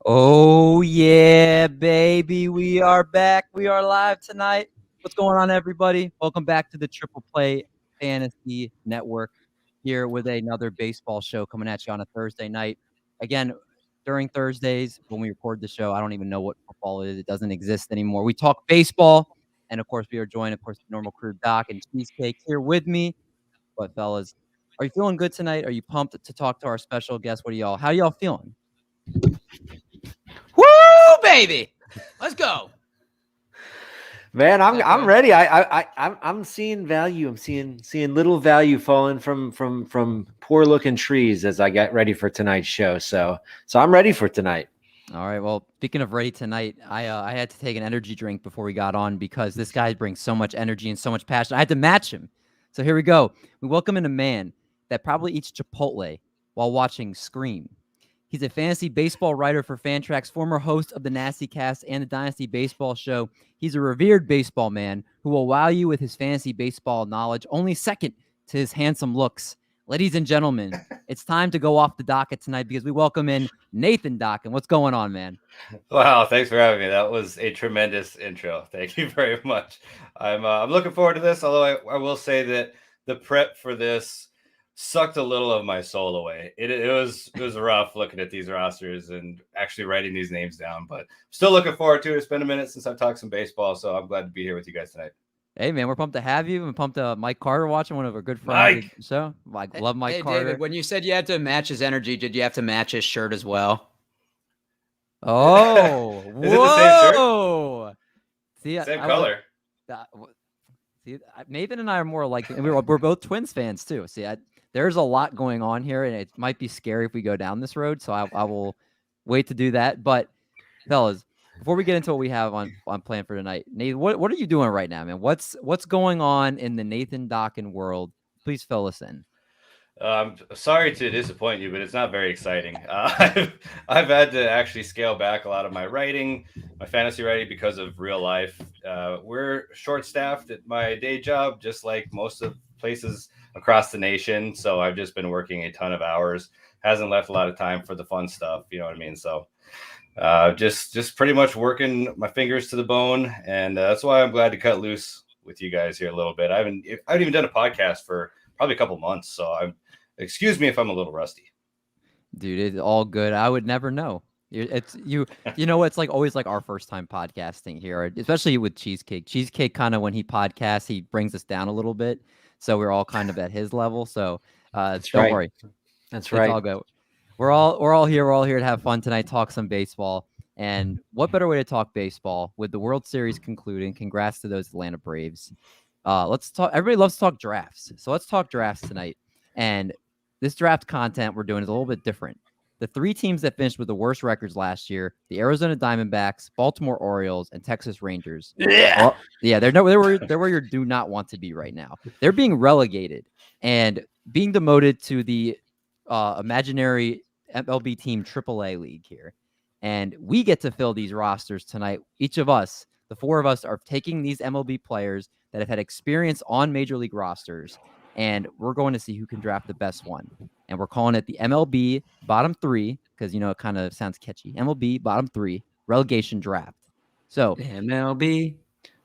Oh, yeah, baby. We are back. We are live tonight. What's going on, everybody? Welcome back to the Triple Play Fantasy Network here with another baseball show coming at you on a Thursday night. Again, during Thursdays when we record the show, I don't even know what football is. It doesn't exist anymore. We talk baseball. And, of course, we are joined, the normal crew, Doc and Cheesecake here with me. But, fellas, are you feeling good tonight? Are you pumped to talk to our special guest? How y'all feeling? Woo, baby! Let's go, man. I'm ready. I'm seeing value. I'm seeing little value falling from poor looking trees as I get ready for tonight's show. So I'm ready for tonight. All right. Well, speaking of ready tonight, I had to take an energy drink before we got on because this guy brings so much energy and so much passion. I had to match him. So here we go. We welcome in a man that probably eats Chipotle while watching Scream. He's a fantasy baseball writer for Fantrax, former host of the Nasty Cast and the Dynasty Baseball Show. He's a revered baseball man who will wow you with his fantasy baseball knowledge, only second to his handsome looks. Ladies and gentlemen, it's time to go off the docket tonight because we welcome in Nathan Dawkin. What's going on, man? Wow, thanks for having me. That was a tremendous intro. Thank you very much. I'm looking forward to this, although I will say that the prep for this sucked a little of my soul away. It was rough looking at these rosters and actually writing these names down, but still looking forward to it. It's been a minute since I've talked some baseball, so I'm glad to be here with you guys tonight. Hey, man, we're pumped to have you. I'm pumped to Mike Carter watching, one of our good friends. Mike! So, love Mike Carter. David, when you said you had to match his energy, did you have to match his shirt as well? Oh, Is it the same whoa! See, Same color. See, Nathan and I are more like we're both Twins fans too. See, there's a lot going on here, and it might be scary if we go down this road. So I will wait to do that. But fellas, before we get into what we have on plan for tonight, Nathan, what are you doing right now, man? What's going on in the Nathan Dawkin world? Please fill us in. I'm sorry to disappoint you, but it's not very exciting. I've had to actually scale back a lot of my writing, my fantasy writing, because of real life. We're short-staffed at my day job, just like most of places across the nation. So I've just been working a ton of hours. Hasn't left a lot of time for the fun stuff. You know what I mean? So just pretty much working my fingers to the bone, and that's why I'm glad to cut loose with you guys here a little bit. I haven't even done a podcast for probably a couple months, so excuse me if I'm a little rusty. Dude, it's all good. I would never know. It's you know, it's like always like our first time podcasting here, especially with Cheesecake. Cheesecake kind of, when he podcasts, he brings us down a little bit. So we're all kind of at his level. So don't worry. That's right. It's all good. We're all here. We're all here to have fun tonight, talk some baseball. And what better way to talk baseball with the World Series concluding? Congrats to those Atlanta Braves. Let's talk. Everybody loves to talk drafts. So let's talk drafts tonight. And this draft content we're doing is a little bit different. The three teams that finished with the worst records last year: the Arizona Diamondbacks, Baltimore Orioles, and Texas Rangers. Yeah. They're where you do not want to be right now. They're being relegated and being demoted to the imaginary MLB team AAA league here. And we get to fill these rosters tonight. Each of us, the four of us, are taking these MLB players that have had experience on major league rosters, and we're going to see who can draft the best one. And we're calling it the MLB Bottom 3 because, it kind of sounds catchy. MLB Bottom 3 Relegation Draft. So MLB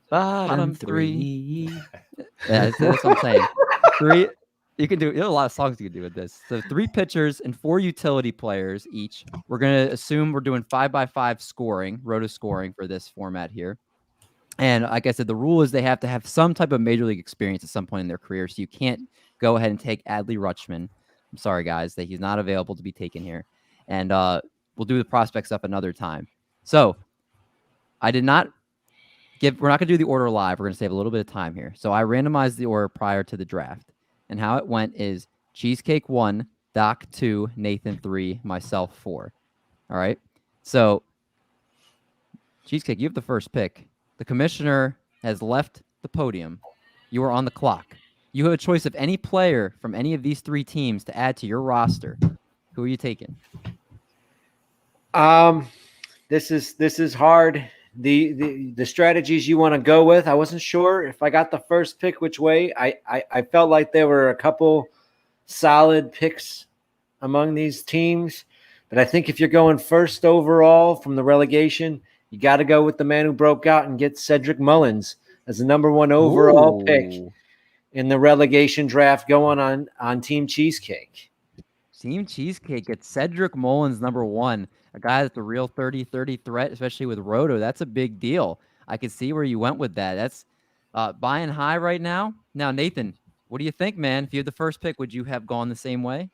Bottom 3. Yeah, that's what I'm saying. Three. You can do a lot of songs you can do with this. So 3 pitchers and 4 utility players each. We're going to assume we're doing 5x5 scoring, Roto scoring for this format here. And like I said, the rule is they have to have some type of major league experience at some point in their career. So you can't go ahead and take Adley Rutschman. I'm sorry, guys, that he's not available to be taken here. And we'll do the prospects up another time. So we're not going to do the order live. We're going to save a little bit of time here. So I randomized the order prior to the draft. And how it went is Cheesecake 1, Doc 2, Nathan 3, myself 4. All right. So, Cheesecake, you have the first pick. The commissioner has left the podium. You are on the clock. You have a choice of any player from any of these 3 teams to add to your roster. Who are you taking? This is hard. The strategies you want to go with, I wasn't sure if I got the first pick which way. I felt like there were a couple solid picks among these teams, But I think if you're going first overall from the relegation, you got to go with the man who broke out and get Cedric Mullins as the number 1 overall pick in the relegation draft, going on Team Cheesecake. Team Cheesecake gets Cedric Mullins number 1, a guy that's a real 30-30 threat, especially with Roto. That's a big deal. I can see where you went with that. That's buying high right now. Now, Nathan, what do you think, man? If you had the first pick, would you have gone the same way?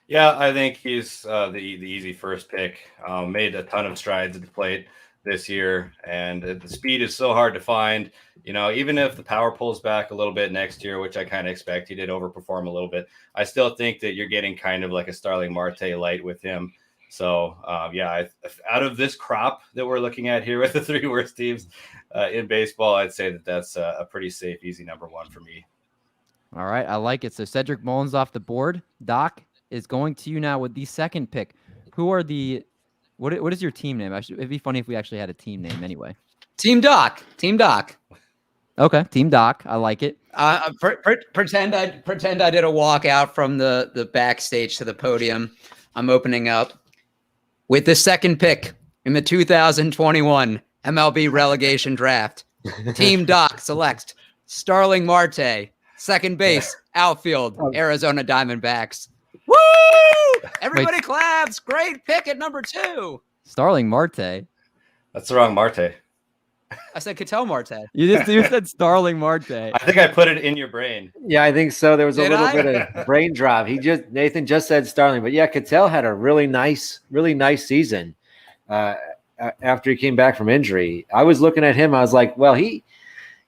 Yeah, I think he's the easy first pick. Made a ton of strides at the plate this year, and the speed is so hard to find. Even if the power pulls back a little bit next year, which I kind of expect, he did overperform a little bit. I still think that you're getting kind of like a Starling Marte light with him. So, out of this crop that we're looking at here with the 3 worst teams in baseball, I'd say that's a pretty safe, easy number 1 for me. All right, I like it. So Cedric Mullins off the board. Doc is going to you now with the second pick. Who are the what is your team name? It'd be funny if we actually had a team name anyway. Team Doc. Okay, Team Doc. I like it. Pretend I did a walk out from the backstage to the podium. I'm opening up with the second pick in the 2021 MLB relegation draft. Team Doc selects Starling Marte, second base, outfield, Arizona Diamondbacks. Woo! Everybody claps. Great pick at number 2. Starling Marte. That's the wrong Marte. I said Ketel Marte. You said Starling Marte. I think I put it in your brain. Yeah, I think so. There was a little bit of brain drop. Nathan just said Starling, but yeah, Ketel had a really nice season after he came back from injury. I was looking at him. I was like, well, he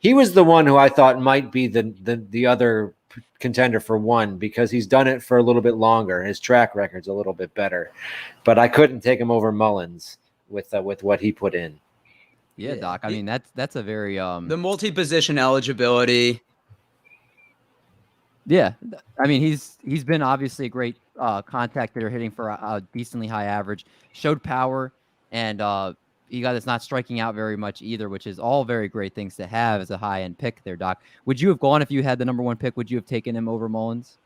was the one who I thought might be the other contender for 1 because he's done it for a little bit longer. His track record's a little bit better, but I couldn't take him over Mullins with what he put in. Yeah, Doc. I mean, that's a very the multi-position eligibility. Yeah, I mean, he's been obviously a great contact hitter, hitting for a decently high average. Showed power, and he got that's not striking out very much either, which is all very great things to have as a high-end pick there, Doc. Would you have gone if you had the number 1 pick? Would you have taken him over Mullins?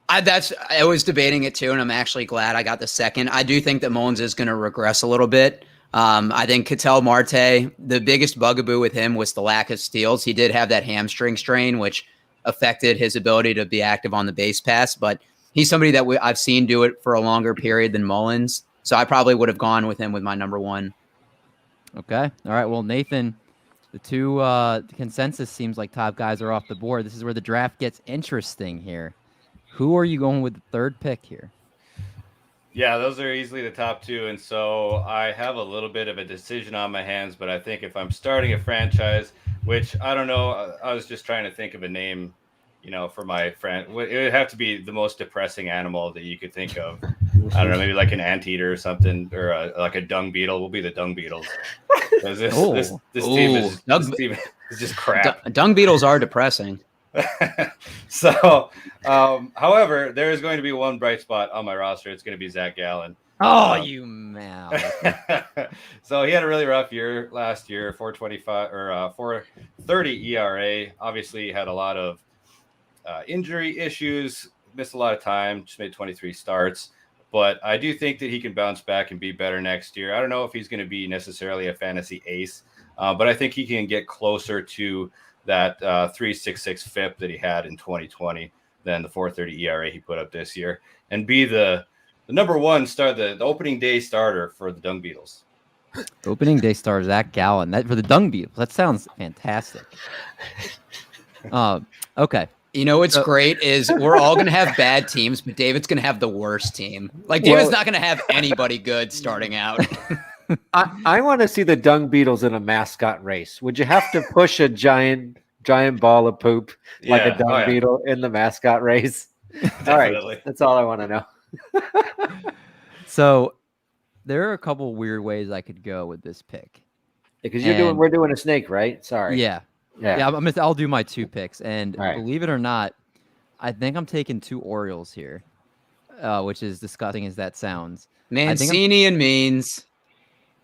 I was debating it too, and I'm actually glad I got the second. I do think that Mullins is going to regress a little bit. I think Ketel Marte, the biggest bugaboo with him was the lack of steals. He did have that hamstring strain, which affected his ability to be active on the base pass, but he's somebody that I've seen do it for a longer period than Mullins. So I probably would have gone with him with my number 1. Okay. All right. Well, Nathan, the 2 consensus seems like top guys are off the board. This is where the draft gets interesting here. Who are you going with the 3rd pick here? Yeah, those are easily the top 2. And so I have a little bit of a decision on my hands, but I think if I'm starting a franchise, which I don't know, I was just trying to think of a name, for my friend. It would have to be the most depressing animal that you could think of. I don't know, maybe like an anteater or something, or like a dung beetle. Will be the dung beetles. This team is just crap. Dung beetles are depressing. So, however, there is going to be one bright spot on my roster. It's going to be Zach Gallen. Oh, you man. So he had a really rough year last year, 4.25 or 4.30 ERA. Obviously, he had a lot of injury issues, missed a lot of time, just made 23 starts. But I do think that he can bounce back and be better next year. I don't know if he's going to be necessarily a fantasy ace, but I think he can get closer to that 3.66 FIP that he had in 2020 than the 4.30 ERA he put up this year, and be the number 1 star, the opening day starter for the Dung Beetles. Opening day star Zach Gallen. That for the Dung Beetles. That sounds fantastic. Okay. What's great is we're all going to have bad teams, but David's going to have the worst team. Like, David's not going to have anybody good starting out. I want to see the Dung Beetles in a mascot race. Would you have to push a giant ball of poop like a dung beetle in the mascot race? All right. That's all I want to know. So there are a couple weird ways I could go with this pick. Because we're doing a snake, right? Sorry. Yeah. I'll do my 2 picks, and believe it or not, I think I'm taking 2 Orioles here, which is disgusting as that sounds. Mancini and Means.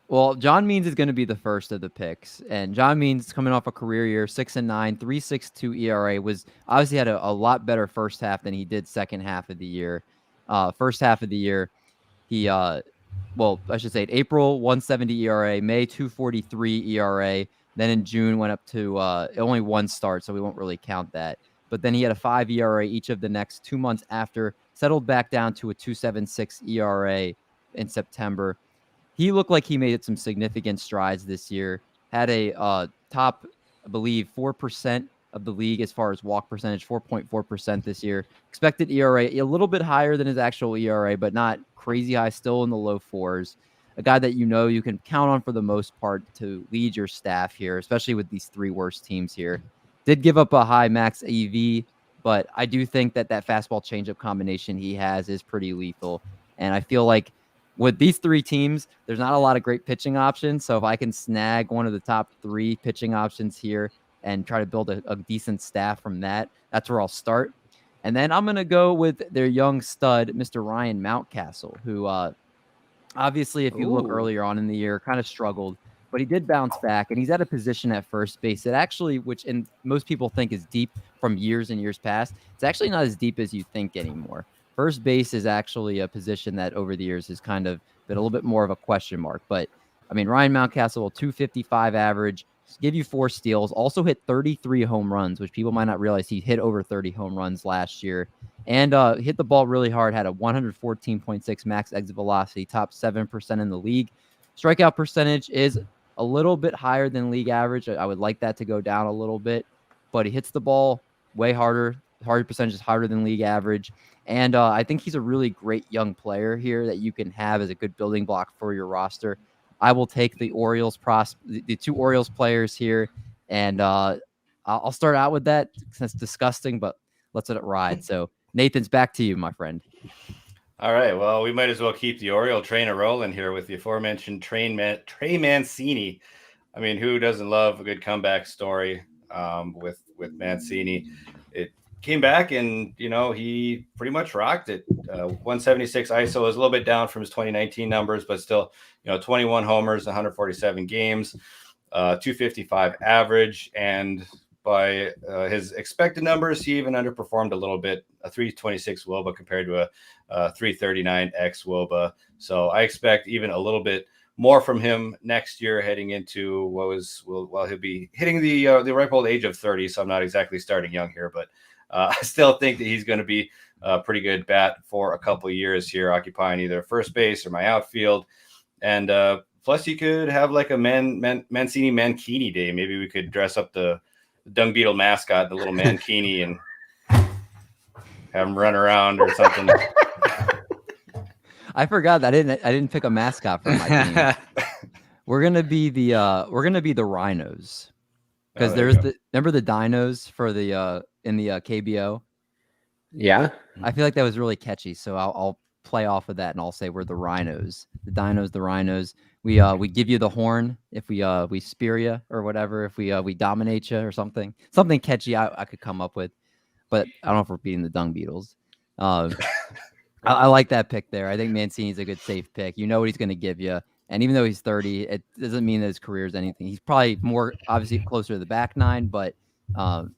Well, John Means is going to be the first of the picks, and John Means coming off a career year, 6-9, 3.62 ERA, was obviously had a lot better first half than he did second half of the year. First half of the year, he well, I should say April 170 ERA, May 243 ERA. Then in June went up to only one start, so we won't really count that. But then he had a 5 ERA each of the next 2 months after, settled back down to a 2.76 ERA in September. He looked like he made some significant strides this year. Had a top, I believe, 4% of the league as far as walk percentage, 4.4% this year. Expected ERA a little bit higher than his actual ERA, but not crazy high, still in the low fours. A guy that you can count on for the most part to lead your staff here, especially with these three worst teams here. Did give up a high max EV, but I do think that fastball changeup combination he has is pretty lethal. And I feel like with these three teams, there's not a lot of great pitching options. So if I can snag one of the top three pitching options here and try to build a decent staff from that, that's where I'll start. And then I'm going to go with their young stud, Mr. Ryan Mountcastle, who obviously, if you look earlier on in the year, kind of struggled, but he did bounce back, and he's at a position at first base that actually, which most people think is deep from years and years past, it's actually not as deep as you think anymore. First base is actually a position that over the years has kind of been a little bit more of a question mark. But, I mean, Ryan Mountcastle, 255 average, give you 4 steals, also hit 33 home runs, which people might not realize he hit over 30 home runs last year, and hit the ball really hard, had a 114.6 max exit velocity, top 7% in the league. Strikeout percentage is a little bit higher than league average. I would like that to go down a little bit, but he hits the ball way harder. Hard percentage is harder than league average. And I think he's a really great young player here that you can have as a good building block for your roster. I will take the Orioles the 2 Orioles players here, and I'll start out with that since it's disgusting, but let's let it ride. So Nathan's back to you, my friend. All right. Well, we might as well keep the Oriole train rolling here with the aforementioned Trey Mancini. I mean, who doesn't love a good comeback story with Mancini? It came back and, he pretty much rocked it. 176 ISO is a little bit down from his 2019 numbers, but still, 21 homers, 147 games, 255 average. And by his expected numbers, he even underperformed a little bit, a 326 WOBA compared to a 339 X WOBA. So I expect even a little bit more from him next year, heading into he'll be hitting the ripe old age of 30. So I'm not exactly starting young here, but I still think that he's going to be a pretty good bat for a couple of years here, occupying either first base or my outfield. And plus, you could have like a Mancini Mankini day. Maybe we could dress up the dung beetle mascot, the little Mankini, and have him run around or something. I forgot that I didn't pick a mascot for my team. We're gonna be the Rhinos, because remember the dinos for the in the KBO. Yeah, I feel like that was really catchy, so I'll play off of that and I'll say we're the Rhinos, the dinos, the Rhinos. We give you the horn if we spear you or whatever, if we dominate you or something catchy I could come up with, but I don't know if we're beating the dung beetles. I like that pick there. I think Mancini's a good safe pick. You know what he's going to give you. And even though he's 30, it doesn't mean that his career is anything. He's probably more obviously closer to the back nine, but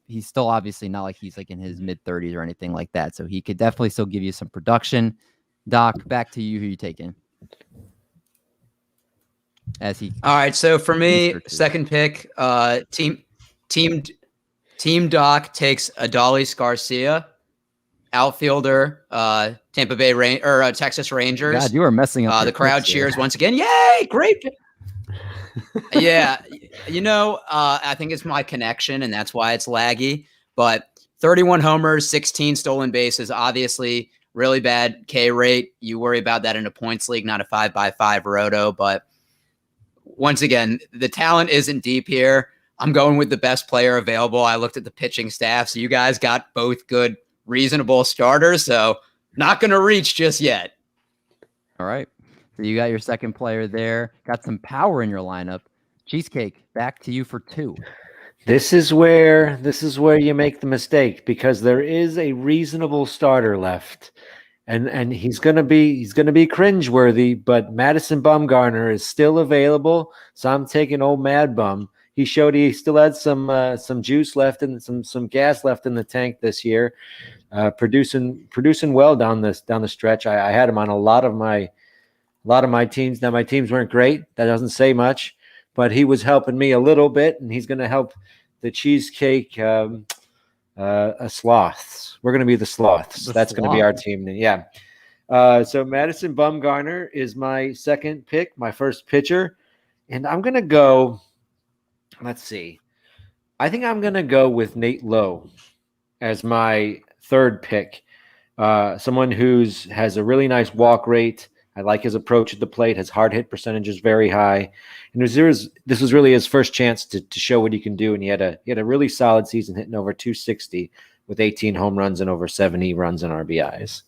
he's still obviously not like he's like in his mid 30s or anything like that. So he could definitely still give you some production. Doc, back to you. Who you taking? All right. So for me, second pick, Team Doc takes Adolis Garcia, outfielder, Tampa Bay Texas Rangers. God, you are messing up. The crowd cheers once again. Yay! Great. Yeah, I think it's my connection, and that's why it's laggy. But 31 homers, 16 stolen bases. Obviously, really bad K rate. You worry about that in a points league, not a 5x5 roto. But once again, the talent isn't deep here. I'm going with the best player available. I looked at the pitching staff, so you guys got both good, reasonable starters. So not going to reach just yet. All right. So you got your second player there. Got some power in your lineup. Cheesecake, back to you for 2. This is where you make the mistake, because there is a reasonable starter left, and he's gonna be cringeworthy. But Madison Bumgarner is still available, so I'm taking old Mad Bum. he showed he still had some juice left and some gas left in the tank this year, producing well down the stretch. I had him on a lot of my teams. Now my teams weren't great. That doesn't say much, but he was helping me a little bit, and he's going to help the cheesecake sloths. We're going to be the sloths. That's going to be our team. Yeah. So Madison Bumgarner is my second pick, my first pitcher, and I'm going to go. Let's see. I think I'm going to go with Nate Lowe as my third pick. Someone has a really nice walk rate. I like his approach at the plate. His hard hit percentage is very high, and this was really his first chance to show what he can do. And he had a really solid season, hitting over 260 with 18 home runs and over 70 runs and RBIs.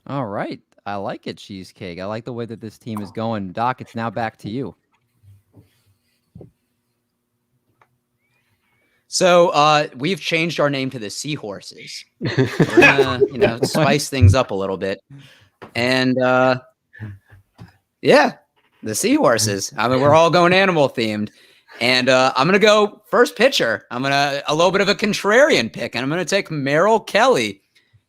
All right, I like it, Cheesecake. I like the way that this team is going. Doc, it's now back to you. So we've changed our name to the Seahorses. We're gonna, spice things up a little bit. And yeah, the Seahorses. I mean, we're all going animal themed. And I'm gonna go first pitcher. I'm a little bit of a contrarian pick, and I'm gonna take Merrill Kelly.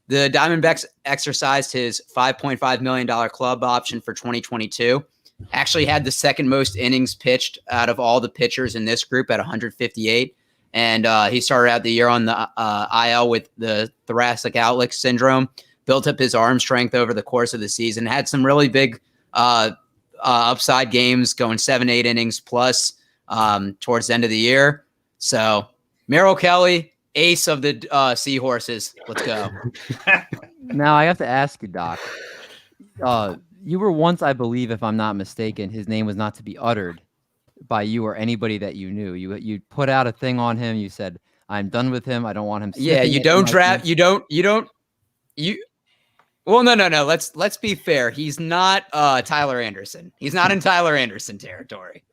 The Diamondbacks exercised his $5.5 million club option for 2022. Actually had the second most innings pitched out of all the pitchers in this group at 158. And he started out the year on the IL with the thoracic outlet syndrome, built up his arm strength over the course of the season, had some really big upside games going 7-8 innings plus towards the end of the year. So Merrill Kelly, ace of the Seahorses. Let's go. Now I have to ask you, Doc. You were once, I believe, if I'm not mistaken, his name was not to be uttered by you or anybody that you knew. You put out a thing on him. You said, "I'm done with him. I don't want him." Yeah, you don't draft. You don't. Well, no. Let's be fair. He's not Tyler Anderson. He's not in Tyler Anderson territory.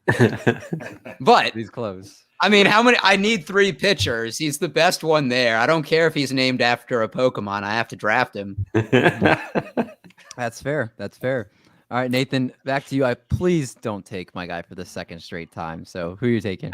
But he's close. I mean, how many? I need 3 pitchers. He's the best one there. I don't care if he's named after a Pokemon. I have to draft him. That's fair. That's fair. All right, Nathan, back to you. Please don't take my guy for the second straight time. So who are you taking?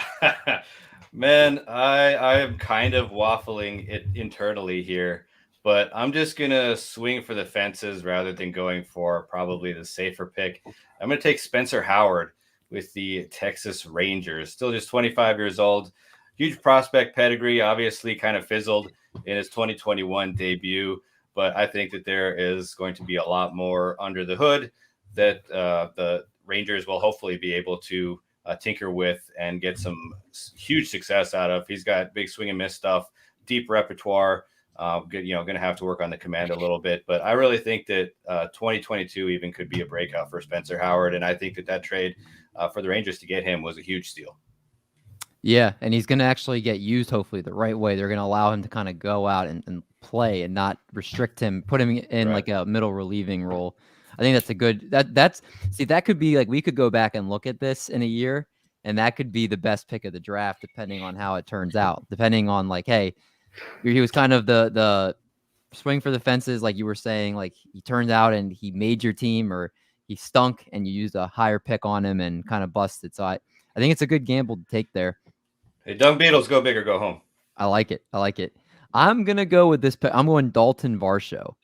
Man, I am kind of waffling it internally here, but I'm just going to swing for the fences rather than going for probably the safer pick. I'm going to take Spencer Howard with the Texas Rangers. Still just 25 years old. Huge prospect pedigree, obviously kind of fizzled in his 2021 debut, but I think that there is going to be a lot more under the hood that the Rangers will hopefully be able to tinker with and get some huge success out of. He's got big swing and miss stuff, deep repertoire. Going to have to work on the command a little bit, but I really think that 2022 even could be a breakout for Spencer Howard, and I think that trade for the Rangers to get him was a huge steal. Yeah, and he's going to actually get used hopefully the right way. They're going to allow him to kind of go out and play and not restrict him, put him in like a middle relieving role. I think that's a good that could be like, we could go back and look at this in a year, and that could be the best pick of the draft depending on how it turns out, depending on like, hey, he was kind of the swing for the fences, like you were saying, like he turned out and he made your team, or he stunk and you used a higher pick on him and kind of busted. So I think it's a good gamble to take there. Hey, Dung Beatles, go big or go home. I like it. I'm going to go with this pick. I'm going Dalton Varsho.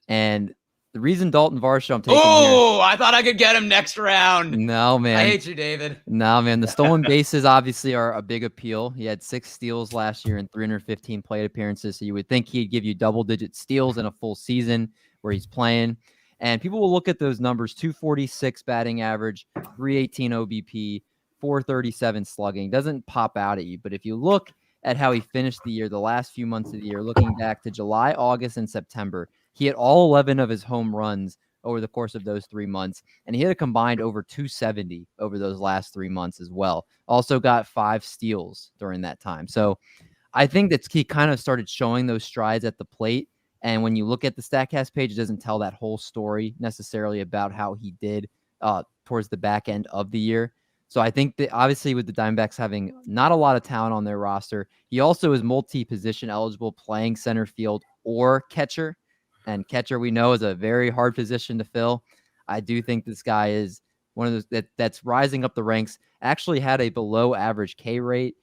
And the reason Dalton Varsho I'm taking here, I thought I could get him next round. No, man. I hate you, David. No, man. The stolen bases obviously are a big appeal. He had 6 steals last year in 315 plate appearances. So you would think he'd give you double-digit steals in a full season where he's playing. And people will look at those numbers: 246 batting average, 318 OBP, 437 slugging. Doesn't pop out at you. But if you look at how he finished the year, the last few months of the year, looking back to July, August, and September, he hit all 11 of his home runs over the course of those 3 months, and he had a combined over 270 over those last 3 months as well. Also got 5 steals during that time. So I think that he kind of started showing those strides at the plate. And when you look at the StatCast page, it doesn't tell that whole story necessarily about how he did towards the back end of the year. So I think that obviously with the Diamondbacks having not a lot of talent on their roster, he also is multi-position eligible, playing center field or catcher. And catcher, we know, is a very hard position to fill. I do think this guy is one of those that's rising up the ranks. Actually had a below average K rate,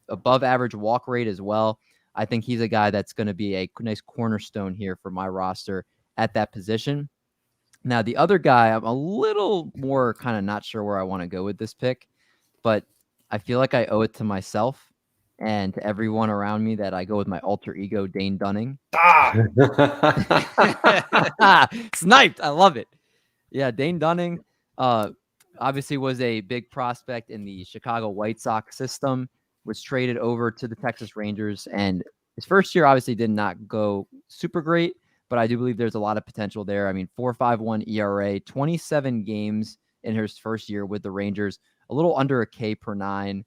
above average walk rate as well. I think he's a guy that's going to be a nice cornerstone here for my roster at that position. Now, the other guy, I'm a little more kind of not sure where I want to go with this pick, but I feel like I owe it to myself and to everyone around me that I go with my alter ego, Dane Dunning. Sniped. I love it. Yeah, Dane Dunning obviously was a big prospect in the Chicago White Sox system, was traded over to the Texas Rangers, and his first year obviously did not go super great, but I do believe there's a lot of potential there. I mean, 4.51 ERA, 27 games in his first year with the Rangers, a little under a K per 9.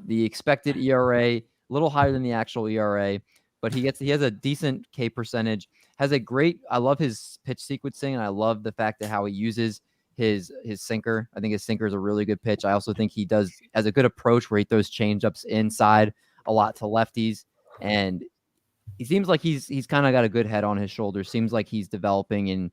The expected ERA, a little higher than the actual ERA, but he has a decent K percentage, has a great, I love his pitch sequencing, and I love the fact that how he uses his sinker. I think his sinker is a really good pitch. I also think he has a good approach where he throws changeups inside a lot to lefties, and he seems like he's kind of got a good head on his shoulders. Seems like he's developing, and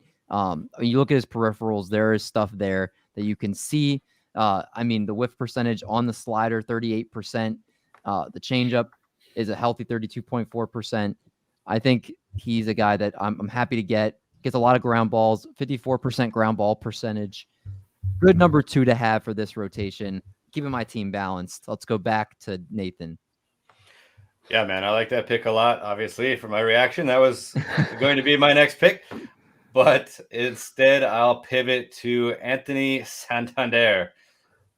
you look at his peripherals, there is stuff there that you can see. I mean, the whiff percentage on the slider, 38%. The changeup is a healthy 32.4%. I think he's a guy that I'm happy to get. Gets a lot of ground balls, 54% ground ball percentage. Good number 2 to have for this rotation. Keeping my team balanced. Let's go back to Nathan. Yeah, man, I like that pick a lot. Obviously, for my reaction, that was going to be my next pick. But instead, I'll pivot to Anthony Santander,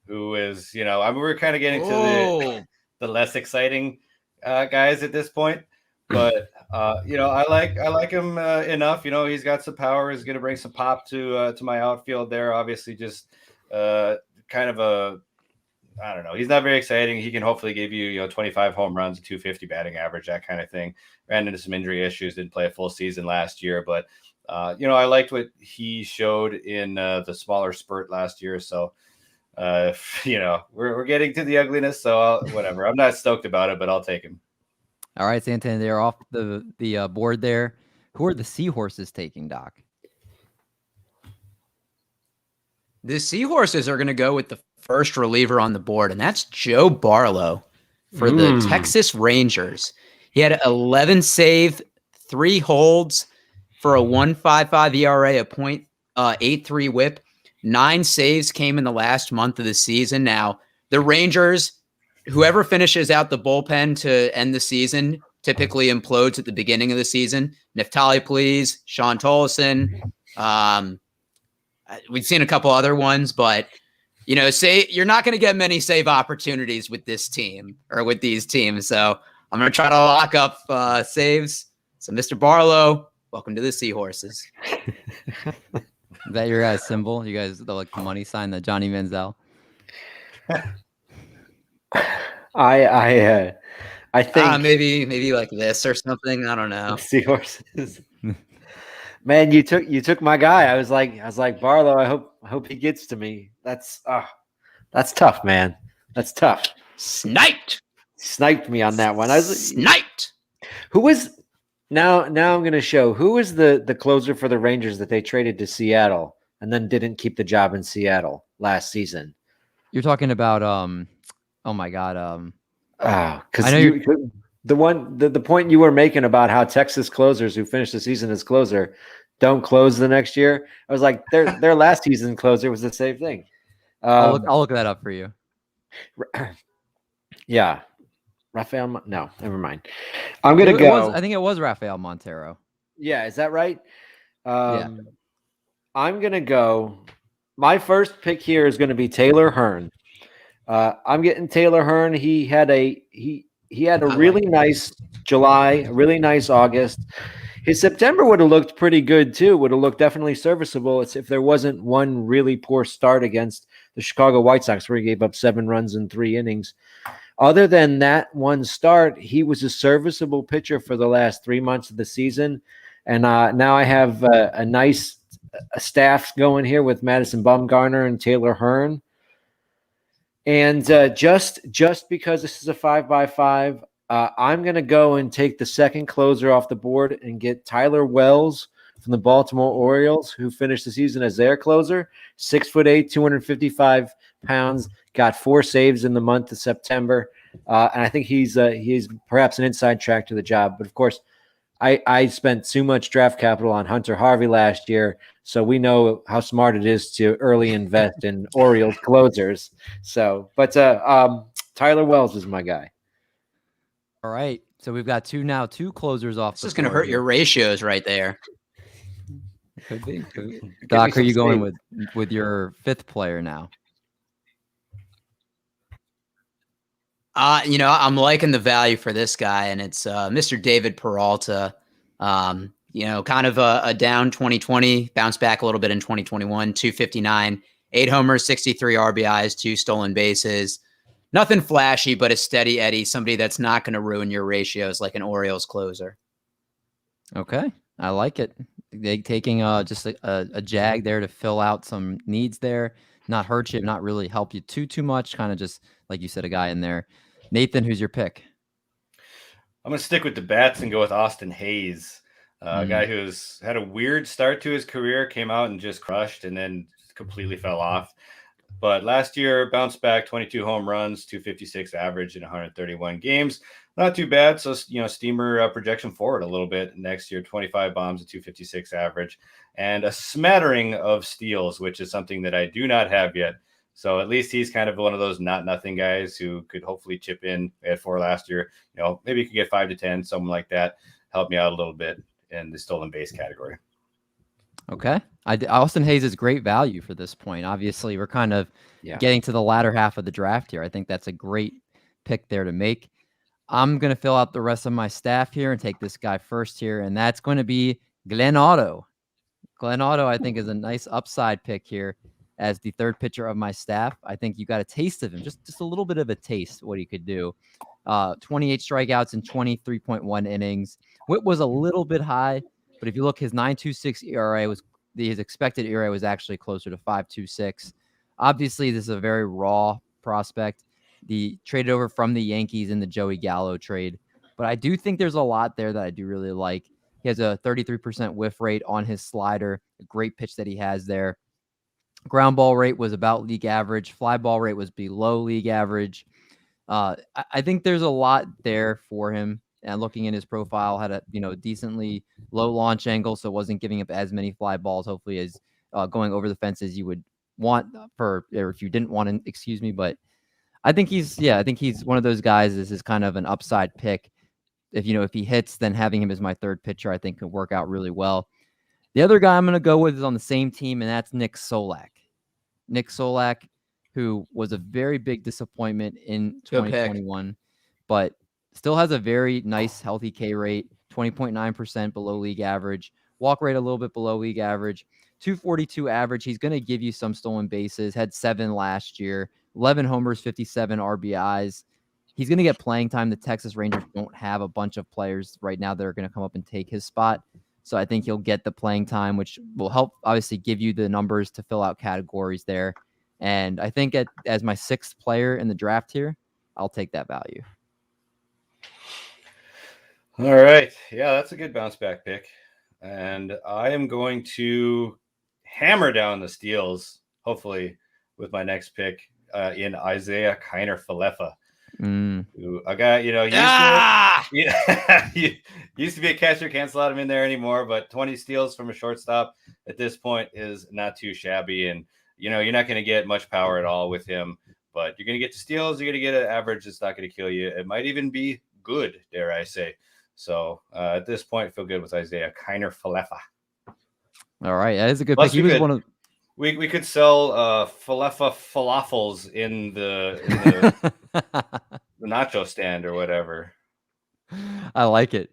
who is, we're kind of getting to the less exciting guys at this point. But I like him enough. He's got some power. He's going to bring some pop to my outfield there. Obviously, just kind of I don't know. He's not very exciting. He can hopefully give you 25 home runs, 250 batting average, that kind of thing. Ran into some injury issues. Didn't play a full season last year, but I liked what he showed in the smaller spurt last year. So we're getting to the ugliness. So whatever. I'm not stoked about it, but I'll take him. All right, Santander, they're off the board there. Who are the Seahorses taking, Doc? The Seahorses are going to go with the first reliever on the board, and that's Joe Barlow for the Texas Rangers. He had 11 save, 3 holds for a 1.55 ERA, a .83 whip. 9 saves came in the last month of the season. Now, the Rangers, whoever finishes out the bullpen to end the season typically implodes at the beginning of the season. Neftali Please, Sean Tolleson. We've seen a couple other ones, but you're not going to get many save opportunities with this team or with these teams. So I'm going to try to lock up saves. So Mr. Barlow, welcome to the Seahorses. Is that your guys' symbol? You guys, the money sign, the Johnny Manziel? I think maybe like this or something. I don't know. Seahorses. Man, you took my guy. I was like Barlow. I hope he gets to me. That's tough, man. That's tough. Sniped me on that one. I was sniped. Who was now? I'm going to show who was the closer for the Rangers that they traded to Seattle and then didn't keep the job in Seattle last season. You're talking about oh my god. Because the point you were making about how Texas closers who finish the season as closer don't close the next year. I was like, their last season closer was the same thing. I'll look that up for you. Yeah, Rafael. No, never mind. I'm gonna go. I think it was Rafael Montero. Yeah, is that right? Yeah. I'm gonna go. My first pick here is going to be Taylor Hearn. I'm getting Taylor Hearn. He had a really nice July, a really nice August. His September would have looked pretty good too. Would have looked definitely serviceable. It's if there wasn't one really poor start against the Chicago White Sox where he gave up 7 runs in 3 innings. Other than that one start, he was a serviceable pitcher for the last 3 months of the season. And now I have a nice staff going here with Madison Bumgarner and Taylor Hearn. And just because this is a 5x5, I'm going to go and take the second closer off the board and get Tyler Wells, from the Baltimore Orioles, who finished the season as their closer. 6'8", 255 pounds, got 4 saves in the month of September. And I think he's perhaps an inside track to the job. But of course, I spent too much draft capital on Hunter Harvey last year, so we know how smart it is to early invest in Orioles closers. So, but Tyler Wells is my guy. All right, so we've got two closers off. This is going to hurt your ratios right there. Could be. Doc, are you going with your 5th player now? I'm liking the value for this guy, and it's Mr. David Peralta. Kind of a down 2020, bounced back a little bit in 2021, 259, 8 homers, 63 RBIs, 2 stolen bases. Nothing flashy, but a steady Eddie, somebody that's not going to ruin your ratios like an Orioles closer. Okay, I like it. They taking just a jag there to fill out some needs there, not hurt you, not really help you too much. Kind of just like you said, a guy in there. Nathan, who's your pick? I'm gonna stick with the bats and go with Austin Hayes, a guy who's had a weird start to his career, came out and just crushed, and then completely fell off. But last year bounced back, 22 home runs, 256 average in 131 games. Not too bad. So, steamer projection forward a little bit next year, 25 bombs at 256 average and a smattering of steals, which is something that I do not have yet. So at least he's kind of one of those not nothing guys who could hopefully chip in at 4 last year. Maybe he could get 5 to 10, something like that. Help me out a little bit in the stolen base category. Okay. Austin Hayes is great value for this point. Obviously, we're kind of getting to the latter half of the draft here. I think that's a great pick there to make. I'm going to fill out the rest of my staff here and take this guy first here, and that's going to be Glen Otto. Glen Otto, I think, is a nice upside pick here as the 3rd pitcher of my staff. I think you got a taste of him, just a little bit of a taste what he could do. 28 strikeouts in 23.1 innings. Whip was a little bit high, but if you look, his 9.26 ERA his expected ERA was actually closer to 5.26. Obviously, this is a very raw prospect. The traded over from the Yankees in the Joey Gallo trade, but I do think there's a lot there that I do really like. He has a 33% whiff rate on his slider, a great pitch that he has there. Ground ball rate was about league average. Fly ball rate was below league average. I think there's a lot there for him. And looking at his profile, had a decently low launch angle, so wasn't giving up as many fly balls. Hopefully, as going over the fence as you would want or if you didn't want to. Excuse me, but I think he's one of those guys. This is kind of an upside pick. If he hits, then having him as my 3rd pitcher, I think could work out really well. The other guy I'm going to go with is on the same team, and that's Nick Solak. Nick Solak, who was a very big disappointment in 2021, but still has a very nice, healthy K rate, 20.9% below league average. Walk rate a little bit below league average. 242 average. He's going to give you some stolen bases. Had 7 last year. 11 homers, 57 RBIs. He's going to get playing time. The Texas Rangers don't have a bunch of players right now that are going to come up and take his spot. So I think he'll get the playing time, which will help obviously give you the numbers to fill out categories there. And I think as my 6th player in the draft here, I'll take that value. All right. Yeah, that's a good bounce back pick. And I am going to hammer down the steals, hopefully, with my next pick in Isaiah Philippa. Who a guy, used to be a catcher, can't slot him in there anymore, but 20 steals from a shortstop at this point is not too shabby. And, you're not going to get much power at all with him, but you're going to get the steals. You're going to get an average that's not going to kill you. It might even be good, dare I say. So at this point, feel good with Isaiah Philippa. All right. That is a good pick. He was one of we could sell Philippa falafels in the the nacho stand or whatever. I like it.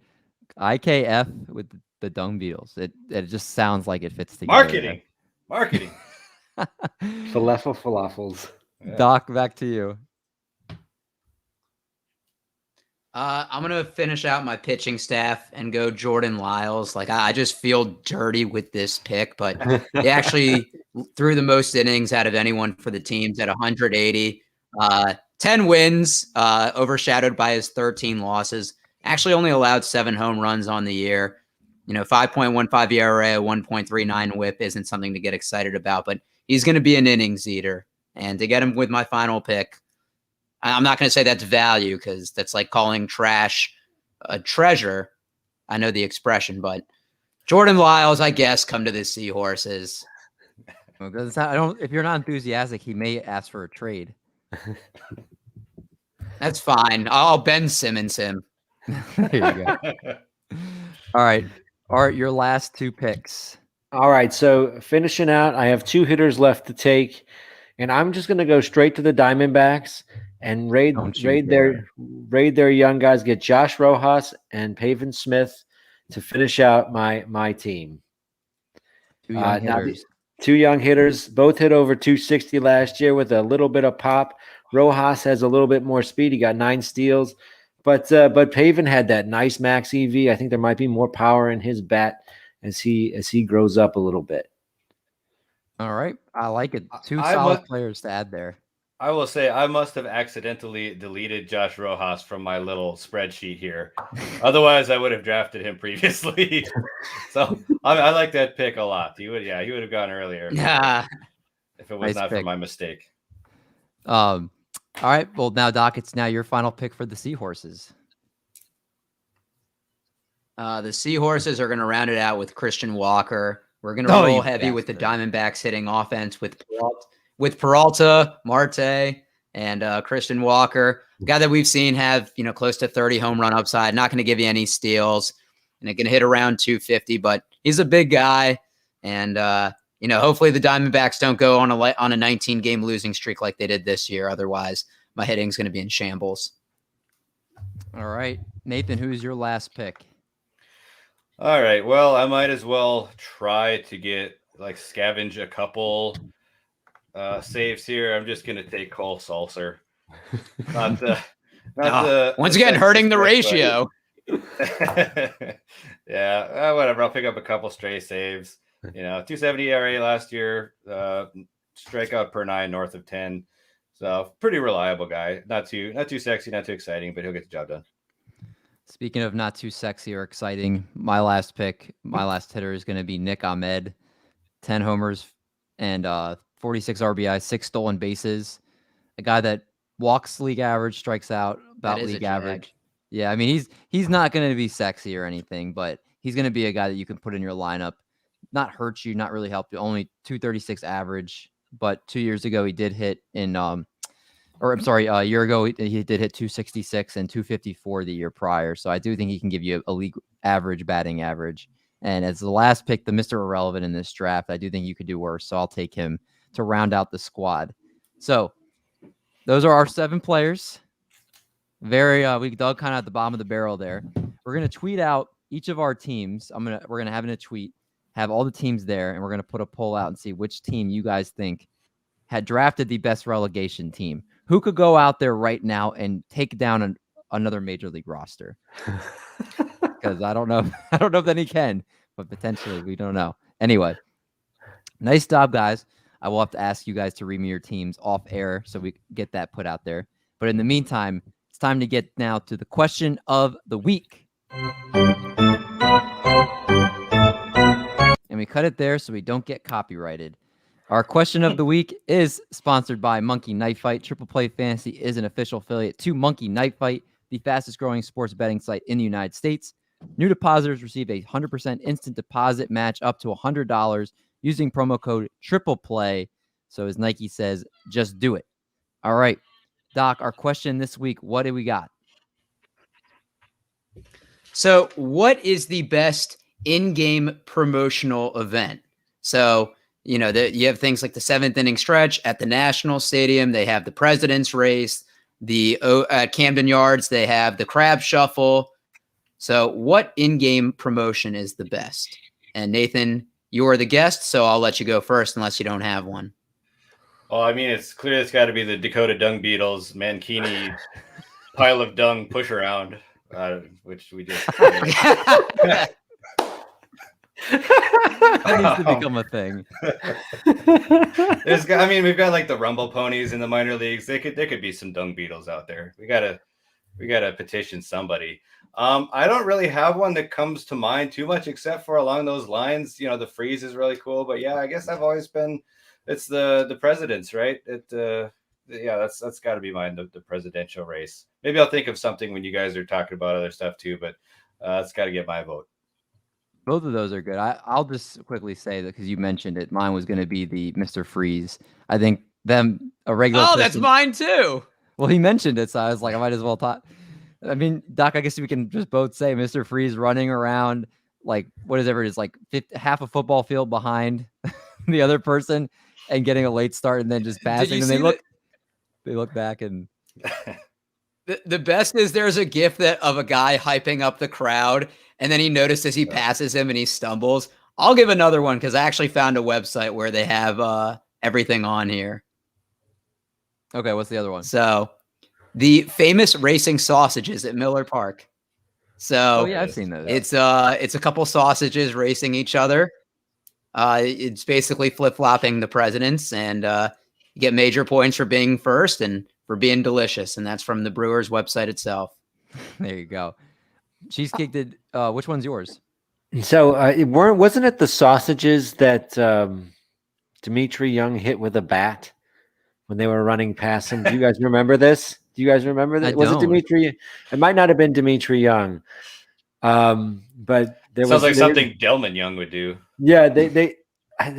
IKF with the dung beetles. It just sounds like it fits together. Marketing. Philippa falafels. Yeah. Doc, back to you. I'm going to finish out my pitching staff and go Jordan Lyles. I just feel dirty with this pick, but he actually threw the most innings out of anyone for the teams at 180. 10 wins, overshadowed by his 13 losses. Actually only allowed 7 home runs on the year. 5.15 ERA, 1.39 WHIP isn't something to get excited about, but he's going to be an innings eater. And to get him with my final pick, I'm not going to say that's value because that's like calling trash a treasure. I know the expression, but Jordan Lyles, I guess, come to the Seahorses. If you're not enthusiastic, he may ask for a trade. That's fine. I'll Ben Simmons him. There you go. All right. Art, your last 2 picks. All right, so finishing out, I have 2 hitters left to take, and I'm just going to go straight to the Diamondbacks and raid their young guys. Get Josh Rojas and Pavin Smith to finish out my team. 2 young hitters. 2 young hitters, both hit over 260 last year with a little bit of pop. Rojas has a little bit more speed. He got 9 steals, but Pavin had that nice max EV. I think there might be more power in his bat as he grows up a little bit. All right, I like it. 2 solid players to add there. I will say I must have accidentally deleted Josh Rojas from my little spreadsheet here. Otherwise, I would have drafted him previously. So I like that pick a lot. He would have gone earlier. Yeah. If it was Nice not pick. for my mistake. All right. Well, now Doc, it's now your final pick for the Seahorses. The Seahorses are going to round it out with Christian Walker. We're going to roll heavy with the Diamondbacks hitting offense with Peralta, Marte, and Christian Walker, a guy that we've seen have close to 30 home run upside. Not going to give you any steals, and it can hit around 250. But he's a big guy, and hopefully the Diamondbacks don't go on a 19-game losing streak like they did this year. Otherwise, my hitting's going to be in shambles. All right, Nathan, who's your last pick? All right. Well, I might as well try to scavenge a couple saves here. I'm just gonna take Cole Sulser. Once again, hurting the ratio. Yeah, whatever. I'll pick up a couple stray saves. 270 ERA last year, strikeout per 9 north of 10. So pretty reliable guy. Not too sexy, not too exciting, but he'll get the job done. Speaking of not too sexy or exciting, my last hitter is going to be Nick Ahmed. 10 homers and 46 RBI, 6 stolen bases. A guy that walks league average, strikes out about league average. Yeah, I mean, he's not going to be sexy or anything, but he's going to be a guy that you can put in your lineup. Not hurt you, not really help you. Only 236 average, but 2 years ago he did hit a year ago he did hit 266 and 254 the year prior. So I do think he can give you a league average batting average. And as the last pick, the Mr. Irrelevant in this draft, I do think you could do worse. So I'll take him to round out the squad. So those are our 7 players. We dug kind of at the bottom of the barrel there. We're going to tweet out each of our teams. We're going to have in a tweet, have all the teams there, and we're going to put a poll out and see which team you guys think had drafted the best relegation team. Who could go out there right now and take down another major league roster? Because I don't know if any can, but potentially we don't know. Anyway, nice job, guys. I will have to ask you guys to read me your teams off air so we get that put out there. But in the meantime, it's time to get now to the question of the week. And we cut it there so we don't get copyrighted. Our question of the week is sponsored by Monkey Knife Fight. Triple Play Fantasy is an official affiliate to Monkey Knife Fight, the fastest growing sports betting site in the United States. New depositors receive a 100% instant deposit match up to $100 using promo code Triple Play. So as Nike says, just do it. All right, Doc, our question this week, what do we got? So what is the best in-game promotional event? So you have things like the 7th inning stretch at the National Stadium. They have the President's Race. At Camden Yards, they have the Crab Shuffle. So what in-game promotion is the best? And Nathan, you are the guest, so I'll let you go first unless you don't have one. Well, I mean, it's clear it's got to be the Dakota Dung Beetles, Mancini pile of dung push around, which we just That needs to become a thing. We've got like the Rumble Ponies in the minor leagues. There could be some dung beetles out there. We gotta petition somebody. I don't really have one that comes to mind too much, except for along those lines. The freeze is really cool, but yeah, I guess I've always been. It's the presidents, right? That's got to be mine. The presidential race. Maybe I'll think of something when you guys are talking about other stuff too, but it's got to get my vote. Both of those are good. I'll just quickly say that because you mentioned it, mine was going to be the Mr. Freeze. I think a regular. Oh, that's mine too. Well, he mentioned it, so I was like, I might as well talk. I mean, Doc, I guess we can just both say Mr. Freeze running around like whatever it is, like half a football field behind the other person and getting a late start and then just passing. And they look back and the best is there's a gif of a guy hyping up the crowd, and then he notices he passes him and he stumbles. I'll give another one because I actually found a website where they have everything on here. Okay, what's the other one? So, the famous racing sausages at Miller Park. So, yeah, I've seen those. It's a couple sausages racing each other. It's basically flip-flopping the presidents, and you get major points for being first and for being delicious, and that's from the Brewers website itself. There you go. Cheesecake did. Which one's yours? So wasn't it the sausages that Dimitri Young hit with a bat when they were running past him? Do you guys remember this? Was it Dimitri? It might not have been Dimitri Young, but there sounds like something Delman Young would do. Yeah, they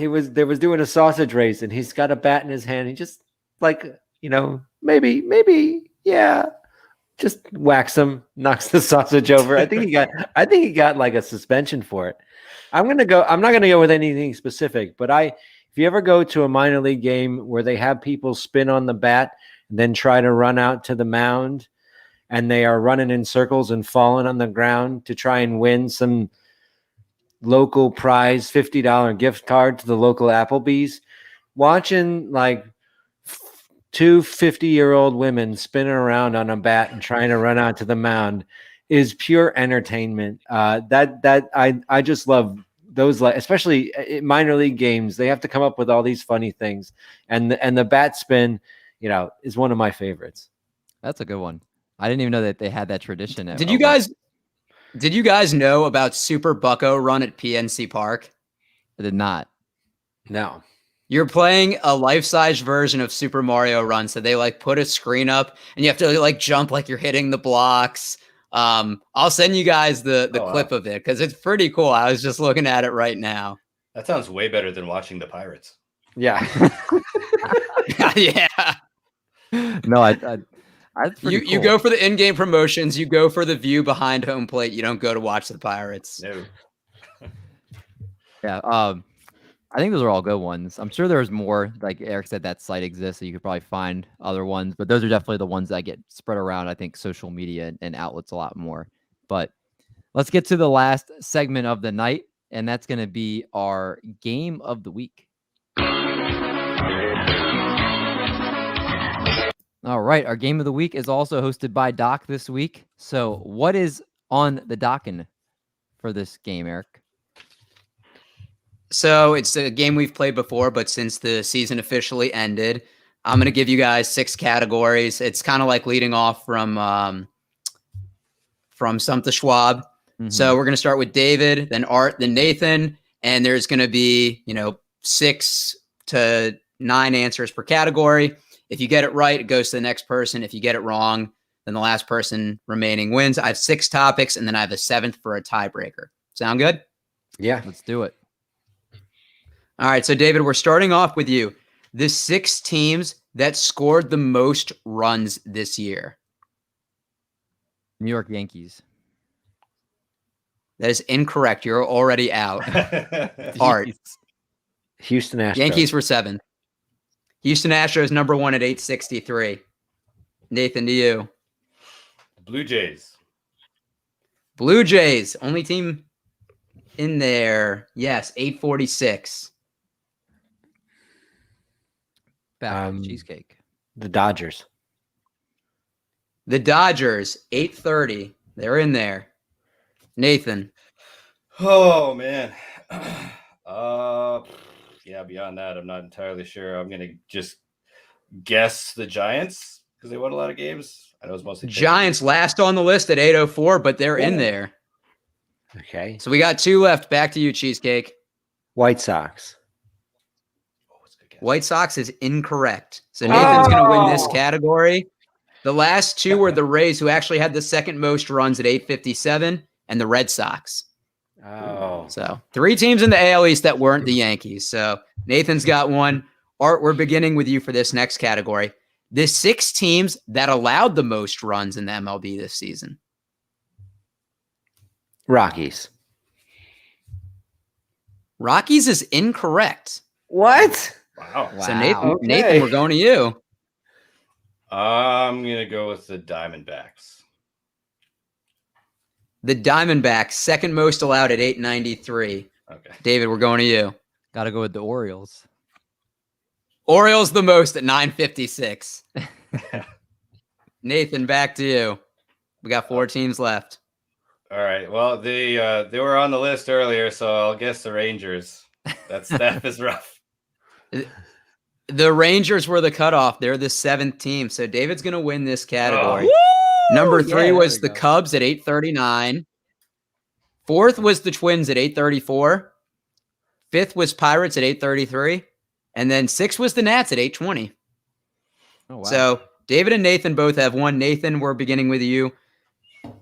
was doing a sausage race, and he's got a bat in his hand. He just maybe yeah, just whacks him, knocks the sausage over. I think he got like a suspension for it. I'm not gonna go with anything specific, but if you ever go to a minor league game where they have people spin on the bat and then try to run out to the mound, and they are running in circles and falling on the ground to try and win some local prize $50 gift card to the local Applebee's, watching like two 50-year-old women spinning around on a bat and trying to run out to the mound is pure entertainment. I just love those, especially in minor league games. They have to come up with all these funny things, and the bat spin, is one of my favorites. That's a good one. I didn't even know that they had that tradition. Did you guys know about Super Bucko Run at PNC Park? I did not. No. You're playing a life-size version of Super Mario Run, so they put a screen up, and you have to jump like you're hitting the blocks. I'll send you guys the clip of it because it's pretty cool. I was just looking at it right now. That sounds way better than watching the Pirates. Yeah. Yeah. No, you go for the in-game promotions. You go for the view behind home plate. You don't go to watch the Pirates. No. Yeah. I think those are all good ones. I'm sure there's more. Like Eric said, that site exists, so you could probably find other ones. But those are definitely the ones that get spread around, I think, social media and outlets a lot more. But let's get to the last segment of the night, and that's going to be our game of the week. All right. Our game of the week is also hosted by Doc this week. So what is on the Dawkin for this game, Eric? So it's a game we've played before, but since the season officially ended, I'm going to give you guys 6 categories. It's kind of like leading off from Stump the Schwab. Mm-hmm. So we're going to start with David, then Art, then Nathan, and there's going to be, 6 to 9 answers per category. If you get it right, it goes to the next person. If you get it wrong, then the last person remaining wins. I have 6 topics, and then I have a 7th for a tiebreaker. Sound good? Yeah. Let's do it. All right, so David, we're starting off with you. The 6 teams that scored the most runs this year. New York Yankees. That is incorrect. You're already out. Art. Houston Astros. Yankees were 7th. Houston Astros number 1 at 863. Nathan, to you. Blue Jays. Blue Jays, only team in there. Yes, 846. Cheesecake. The Dodgers. The Dodgers, 830. They're in there. Nathan. Oh, man. Yeah, beyond that, I'm not entirely sure. I'm going to just guess the Giants. because they won a lot of games. I know it's mostly Giants last on the list at 804, but they're in there. Okay. So we got 2 left. Back to you, Cheesecake. White Sox. Oh, it's a good guess. White Sox is incorrect. So Nathan's going to win this Oh. category. The last 2 were the Rays, who actually had the second most runs at 857, and the Red Sox. Oh. So 3 teams in the AL East that weren't the Yankees. So Nathan's got 1. Art, we're beginning with you for this next category. The 6 teams that allowed the most runs in the MLB this season. Rockies. Rockies is incorrect. What? Wow. So Nathan, Okay. Nathan, we're going to you. I'm gonna go with the Diamondbacks. The Diamondbacks, second most allowed at 893. Okay. David, we're going to you. Got to go with the Orioles. Orioles the most at 956. Nathan, back to you. We got 4 teams left. All right. Well, they were on the list earlier, so I'll guess the Rangers. That is rough. The Rangers were the cutoff. They're the 7th team. So David's going to win this category. Woo! Number 3 Yeah, was there the we go. Cubs at 839. 4th was the Twins at 834. 5th was Pirates at 833. And then 6th was the Nats at 820. Oh, wow. So David and Nathan both have 1. Nathan, we're beginning with you.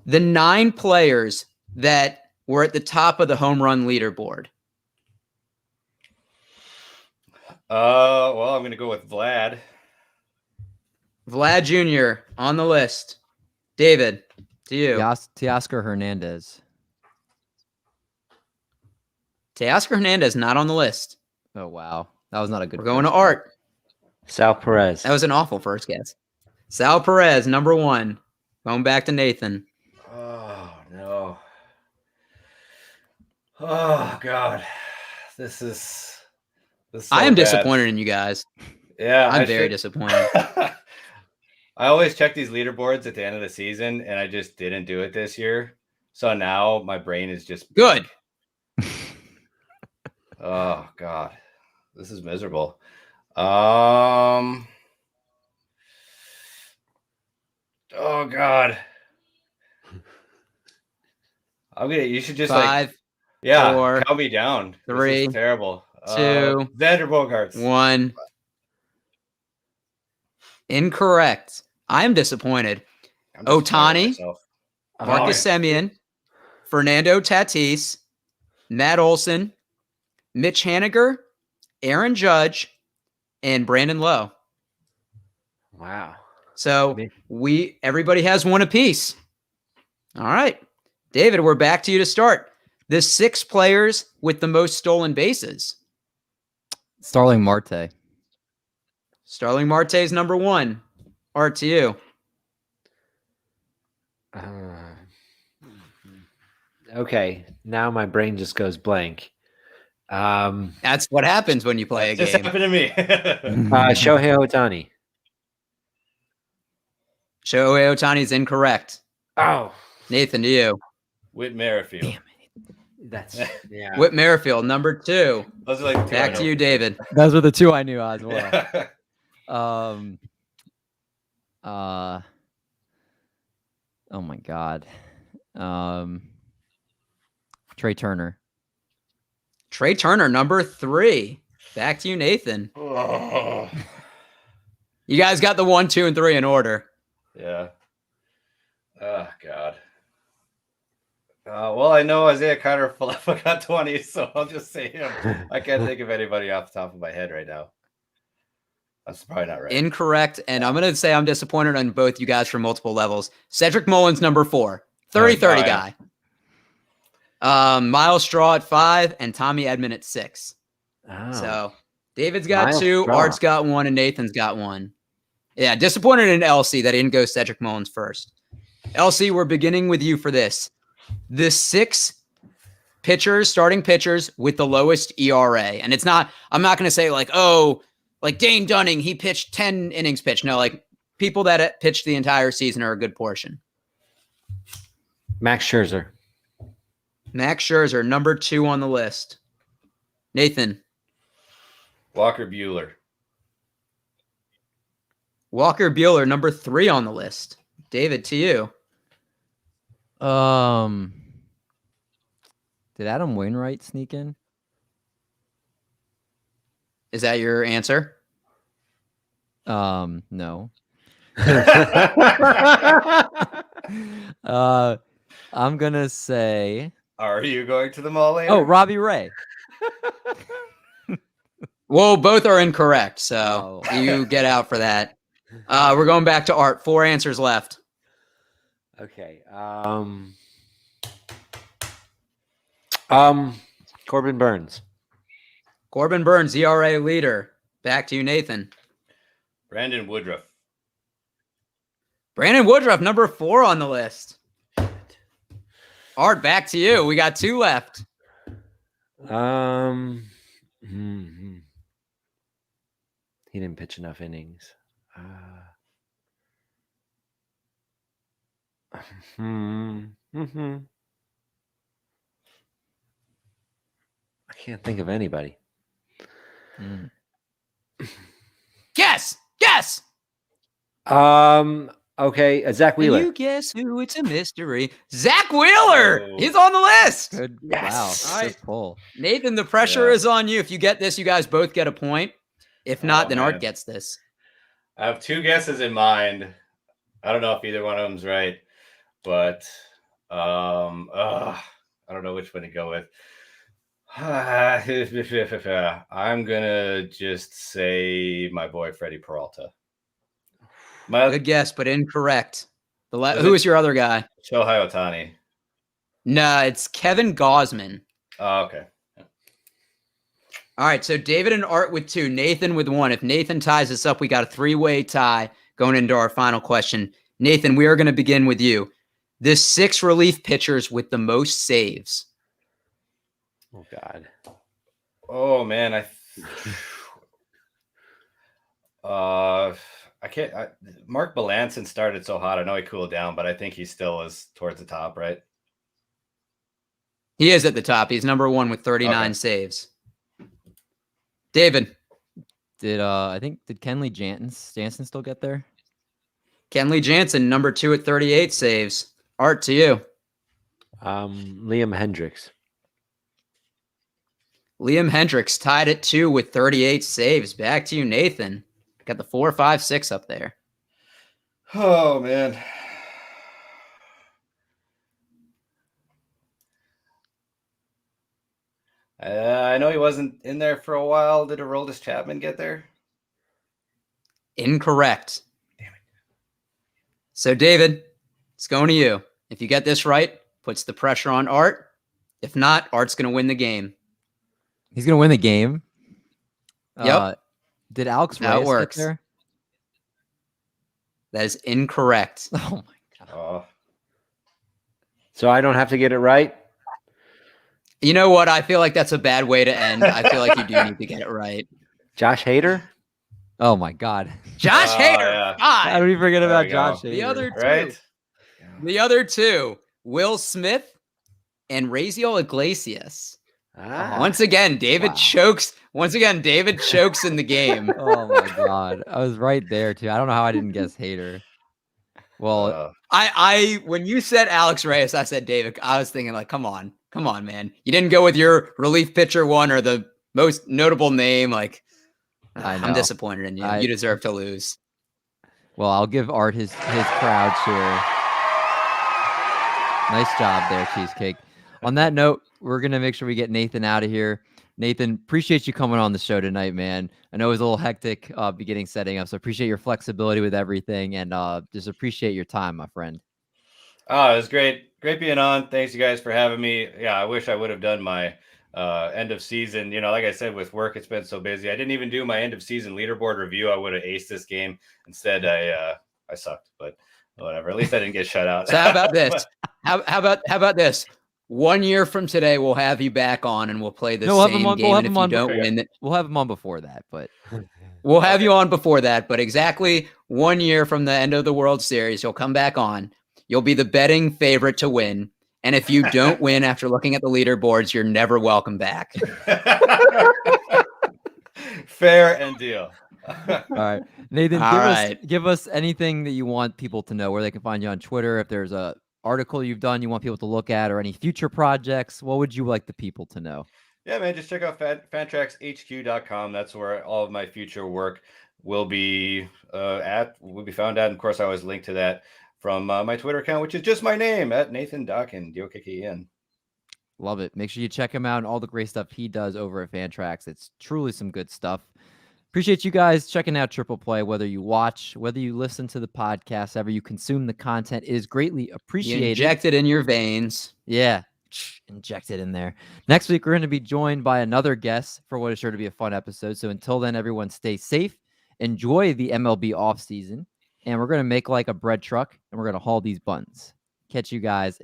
The 9 players that were at the top of the home run leaderboard. Well, I'm gonna go with Vlad. Vlad Jr. on the list. David, to you. Teoscar Hernandez. Teoscar Hernandez not on the list. Oh, wow. That was not a good We're going to first Art. Sal Perez. That was an awful first guess. Sal Perez, number 1. Going back to Nathan. Oh no. Oh God. This is so I am bad. disappointed in you guys. Yeah, I'm I very should- disappointed. I always check these leaderboards at the end of the season, and I just didn't do it this year. So now my brain is just Good. Oh God, this is miserable. Oh God. You should just 5, yeah, 4, count me down. This 3, is terrible. 2, Xander Bogaerts. 1. Incorrect. I am disappointed. I'm disappointed in Ohtani, myself. Marcus Semien, Fernando Tatis, Matt Olson, Mitch Haniger, Aaron Judge, and Brandon Lowe. Wow. So everybody has 1 apiece. All right. David, we're back to you to start. The 6 players with the most stolen bases. Starling Marte. Starling Marte is number 1. Art, to you. Okay. Now my brain just goes blank. That's what happens when you play a Just game. happened to me. Shohei Ohtani. Shohei Ohtani is incorrect. Oh, Nathan, to you. Whit Merrifield. that's yeah. Whit Merrifield, number 2. Those are like the two I Back know. to you, David. Those were the 2 I knew as well. Yeah. Oh my God. Trey Turner. Trey Turner, number 3. Back to you, Nathan. Oh, You guys got the 1, 2, and 3 in order. yeah. Oh God. Well, I know Isaiah Carter Philippa got 20, so I'll just say him. I can't think of anybody off the top of my head right now. That's probably not right. Incorrect. And I'm going to say I'm disappointed on both you guys from multiple levels. Cedric Mullins, number 4. 30-30 guy. Miles Straw at 5 and Tommy Edman at 6. Oh. So David's got Miles 2, Straw. Art's got 1, and Nathan's got 1. Yeah, disappointed in LC that he didn't go Cedric Mullins first. LC, we're beginning with you for this. The 6 starting pitchers with the lowest ERA. And it's not, I'm not going to say like Dane Dunning, he pitched 10 innings pitched. No, like people that pitched the entire season are a good portion. Max Scherzer. Max Scherzer, number 2 on the list. Nathan. Walker Buehler. Walker Buehler, number 3 on the list. David, to you. Did Adam Wainwright sneak in? Is that your answer? No. I'm gonna say. Are you going to the mall later? Oh, Robbie Ray. Well, both are incorrect, so you get out for that. We're going back to Art. 4 answers left. Okay. Corbin Burns. Corbin Burns, ERA leader. Back to you, Nathan. Brandon Woodruff. Brandon Woodruff, number 4 on the list. Art, back to you. We got 2 left. He didn't pitch enough innings. I can't think of anybody. Guess. Okay, Zach Wheeler. Can you guess who? It's a mystery. Zach Wheeler. Oh. He's on the list. Good. Yes. Wow. All right. Good pull. Nathan, the pressure is on you. If you get this, you guys both get a point. If not, then man. Art gets this. I have 2 guesses in mind. I don't know if either one of them's right, but I don't know which one to go with. I'm gonna just say my boy Freddie Peralta. Good guess, but incorrect. Who is your other guy? Shohei Ohtani. No, it's Kevin Gausman. Oh, okay. All right, so David and Art with 2, Nathan with 1. If Nathan ties this up, we got a 3-way tie going into our final question. Nathan, we are going to begin with you. The 6 relief pitchers with the most saves. Oh God. Oh man, I can't. Mark Melanson started so hot. I know he cooled down, but I think he still is towards the top, right? He is at the top. He's number 1 with 39 saves. David. Did Kenley Jansen still get there? Kenley Jansen, number 2 at 38 saves. Art, to you. Liam Hendricks. Liam Hendricks tied at 2 with 38 saves. Back to you, Nathan. Got the 4, 5, 6 up there. Oh man. I know he wasn't in there for a while. Did Aroldis Chapman get there? Incorrect. Damn it. So, David, it's going to you. If you get this right, puts the pressure on Art. If not, Art's going to win the game. He's gonna win the game. Yep. Did Alex Now it Reyes works. get there? That is incorrect. Oh my God. Oh. So I don't have to get it right. You know what? I feel like that's a bad way to end. I feel like you do need to get it right. Josh Hader. Oh my God. Josh Hader. Yeah. How Five. did we forget There about we Josh? go. Hader? The other two. Right? The other 2, Will Smith and Raziel Iglesias. Once again, David Wow. chokes. Once again, David chokes in the game. Oh my God. I was right there too. I don't know how I didn't guess Hader. Well, I when you said Alex Reyes, I said David. I was thinking like, come on, man. You didn't go with your relief pitcher one or the most notable name. Like, I know. I'm disappointed in you. You deserve to lose. well, I'll give Art his crowd share. Nice job there, Cheesecake. On that note, we're going to make sure we get Nathan out of here. Nathan, appreciate you coming on the show tonight, man. I know it was a little hectic beginning setting up, so appreciate your flexibility with everything and just appreciate your time, my friend. Oh, it was great. Great being on. Thanks, you guys, for having me. Yeah, I wish I would have done my end of season. You know, like I said, with work, it's been so busy. I didn't even do my end of season leaderboard review. I would have aced this game. Instead, I sucked, but whatever. At least I didn't get shut out. So how about this? How about this? 1 year from today, we'll have you back on and we'll play the same game. And if you don't win, we'll have him on before that, but we'll have you on before that. But exactly 1 year from the end of the World Series, you'll come back on. You'll be the betting favorite to win. And if you don't win after looking at the leaderboards, you're never welcome back. Fair and deal. All right, Nathan, All right. give us anything that you want people to know, where they can find you on Twitter. If there's a article you've done you want people to look at, or any future projects, what would you like the people to know? Yeah, man, just check out fantraxhq.com. That's where all of my future work will be found at. And of course, I always link to that from my Twitter account, which is just my name, at Nathan Dawkin, Dawkin. Love it. Make sure you check him out and all the great stuff he does over at Fantrax. It's truly some good stuff. Appreciate you guys checking out Triple Play, whether you watch, whether you listen to the podcast, however you consume the content. It is greatly appreciated. You inject it in your veins. Yeah, inject it in there. Next week, we're going to be joined by another guest for what is sure to be a fun episode. So until then, everyone stay safe, enjoy the MLB offseason, and we're going to make like a bread truck, and we're going to haul these buns. Catch you guys